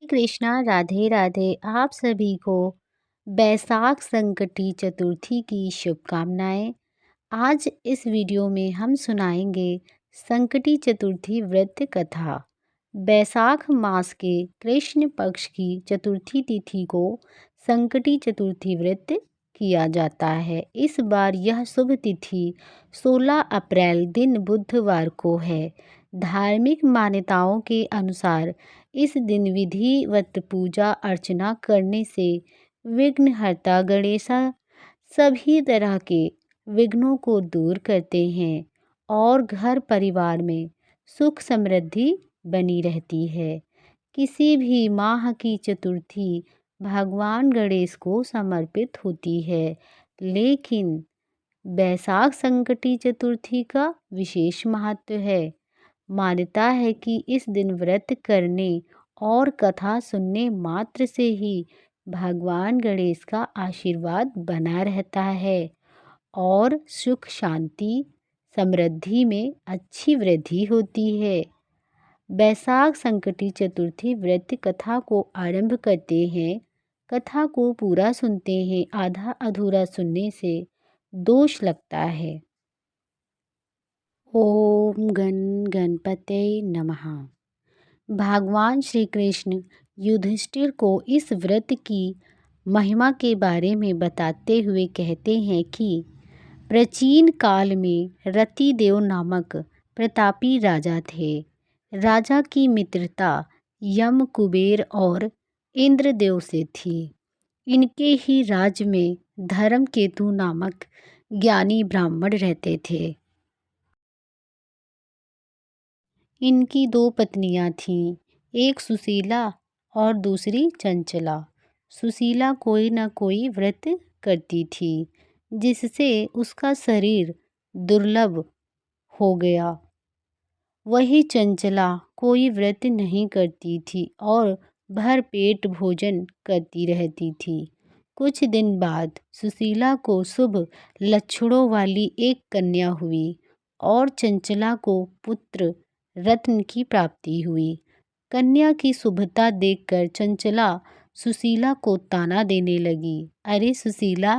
कृष्णा, राधे राधे। आप सभी को बैसाख संकटी चतुर्थी की शुभकामनाएं। आज इस वीडियो में हम सुनाएंगे संकटी चतुर्थी व्रत कथा। बैसाख मास के कृष्ण पक्ष की चतुर्थी तिथि को संकटी चतुर्थी व्रत किया जाता है। इस बार यह शुभ तिथि 16 अप्रैल दिन बुधवार को है। धार्मिक मान्यताओं के अनुसार इस दिन विधिवत पूजा अर्चना करने से विघ्नहर्ता गणेशा सभी तरह के विघ्नों को दूर करते हैं और घर परिवार में सुख समृद्धि बनी रहती है। किसी भी माह की चतुर्थी भगवान गणेश को समर्पित होती है, लेकिन बैसाख संकटी चतुर्थी का विशेष महत्व है। मान्यता है कि इस दिन व्रत करने और कथा सुनने मात्र से ही भगवान गणेश का आशीर्वाद बना रहता है और सुख शांति समृद्धि में अच्छी वृद्धि होती है। बैसाख संकटी चतुर्थी व्रत कथा को आरंभ करते हैं। कथा को पूरा सुनते हैं, आधा अधूरा सुनने से दोष लगता है। ओम गण गणपते नमः। भगवान श्री कृष्ण युधिष्ठिर को इस व्रत की महिमा के बारे में बताते हुए कहते हैं कि प्राचीन काल में रतिदेव नामक प्रतापी राजा थे। राजा की मित्रता यम, कुबेर और इंद्रदेव से थी। इनके ही राज्य में धर्मकेतु नामक ज्ञानी ब्राह्मण रहते थे। इनकी 2 पत्नियां थीं, एक सुशीला और दूसरी चंचला। सुशीला कोई न कोई व्रत करती थी, जिससे उसका शरीर दुर्लभ हो गया। वही चंचला कोई व्रत नहीं करती थी और भरपेट भोजन करती रहती थी। कुछ दिन बाद सुशीला को शुभ लक्षणों वाली एक कन्या हुई और चंचला को पुत्र रत्न की प्राप्ति हुई। कन्या की शुभता देखकर चंचला सुशीला को ताना देने लगी। अरे सुशीला,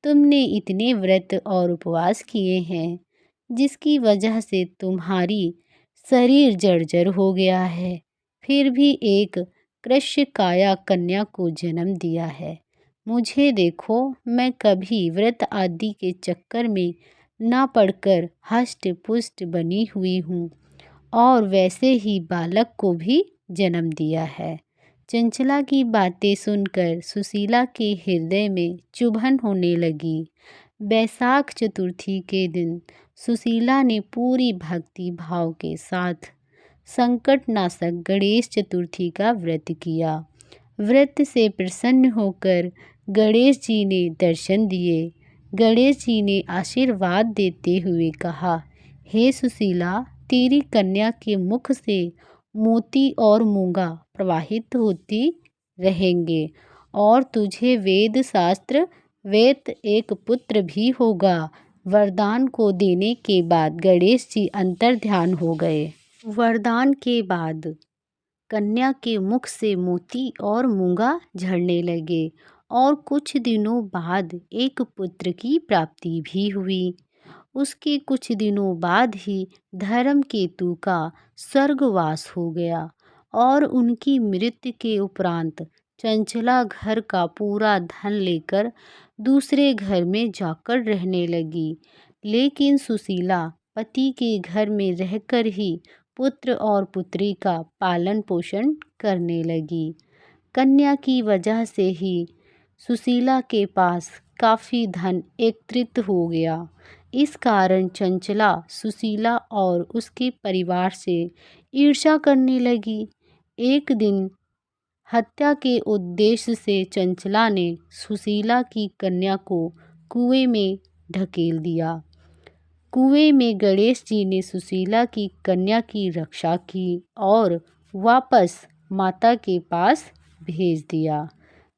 तुमने इतने व्रत और उपवास किए हैं, जिसकी वजह से तुम्हारी शरीर जर्जर हो गया है, फिर भी एक कृष्ण काया कन्या को जन्म दिया है। मुझे देखो, मैं कभी व्रत आदि के चक्कर में ना पड़कर हष्ट पुष्ट बनी हुई हूँ और वैसे ही बालक को भी जन्म दिया है। चंचला की बातें सुनकर सुशीला के हृदय में चुभन होने लगी। बैसाख चतुर्थी के दिन सुशीला ने पूरी भक्ति भाव के साथ संकटनाशक गणेश चतुर्थी का व्रत किया। व्रत से प्रसन्न होकर गणेश जी ने दर्शन दिए। गणेश जी ने आशीर्वाद देते हुए कहा, हे सुशीला, तेरी कन्या के मुख से मोती और मूंगा प्रवाहित होती रहेंगे और तुझे वेद शास्त्र वेद एक पुत्र भी होगा। वरदान को देने के बाद गणेश जी अंतर ध्यान हो गए। वरदान के बाद कन्या के मुख से मोती और मूंगा झड़ने लगे और कुछ दिनों बाद एक पुत्र की प्राप्ति भी हुई। उसके कुछ दिनों बाद ही धर्मकेतु का स्वर्गवास हो गया और उनकी मृत्यु के उपरांत चंचला घर का पूरा धन लेकर दूसरे घर में जाकर रहने लगी। लेकिन सुशीला पति के घर में रहकर ही पुत्र और पुत्री का पालन पोषण करने लगी। कन्या की वजह से ही सुशीला के पास काफ़ी धन एकत्रित हो गया। इस कारण चंचला सुशीला और उसके परिवार से ईर्ष्या करने लगी। एक दिन हत्या के उद्देश्य से चंचला ने सुशीला की कन्या को कुएं में ढकेल दिया। कुएं में गणेश जी ने सुशीला की कन्या की रक्षा की और वापस माता के पास भेज दिया।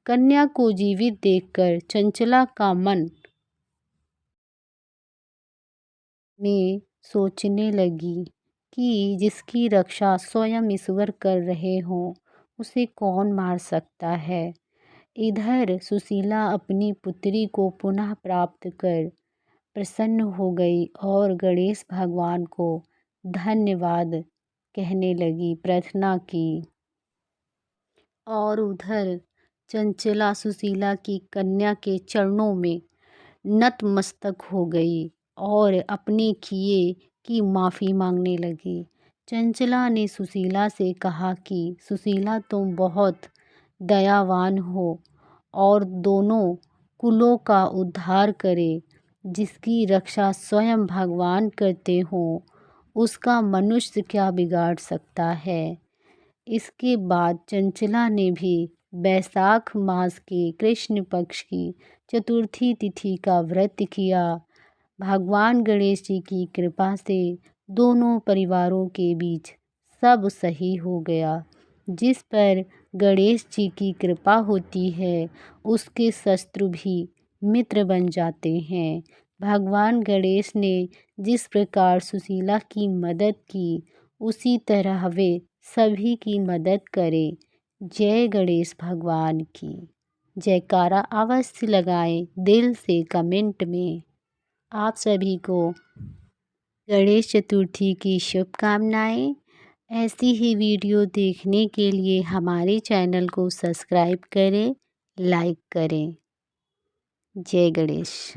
कन्या को जीवित देखकर चंचला का मन में सोचने लगी कि जिसकी रक्षा स्वयं ईश्वर कर रहे हों, उसे कौन मार सकता है। इधर सुशीला अपनी पुत्री को पुनः प्राप्त कर प्रसन्न हो गई और गणेश भगवान को धन्यवाद कहने लगी, प्रार्थना की। और उधर चंचला सुशीला की कन्या के चरणों में नतमस्तक हो गई और अपने किए की माफ़ी मांगने लगी। चंचला ने सुशीला से कहा कि सुशीला तुम बहुत दयावान हो और दोनों कुलों का उद्धार करे। जिसकी रक्षा स्वयं भगवान करते हो उसका मनुष्य क्या बिगाड़ सकता है। इसके बाद चंचला ने भी बैसाख मास के कृष्ण पक्ष की चतुर्थी तिथि का व्रत किया। भगवान गणेश जी की कृपा से दोनों परिवारों के बीच सब सही हो गया। जिस पर गणेश जी की कृपा होती है उसके शत्रु भी मित्र बन जाते हैं। भगवान गणेश ने जिस प्रकार सुशीला की मदद की उसी तरह वे सभी की मदद करें। जय गणेश भगवान की। जयकारा अवश्य लगाएं दिल से कमेंट में। आप सभी को गणेश चतुर्थी की शुभकामनाएं। ऐसी ही वीडियो देखने के लिए हमारे चैनल को सब्सक्राइब करें, लाइक करें। जय गणेश।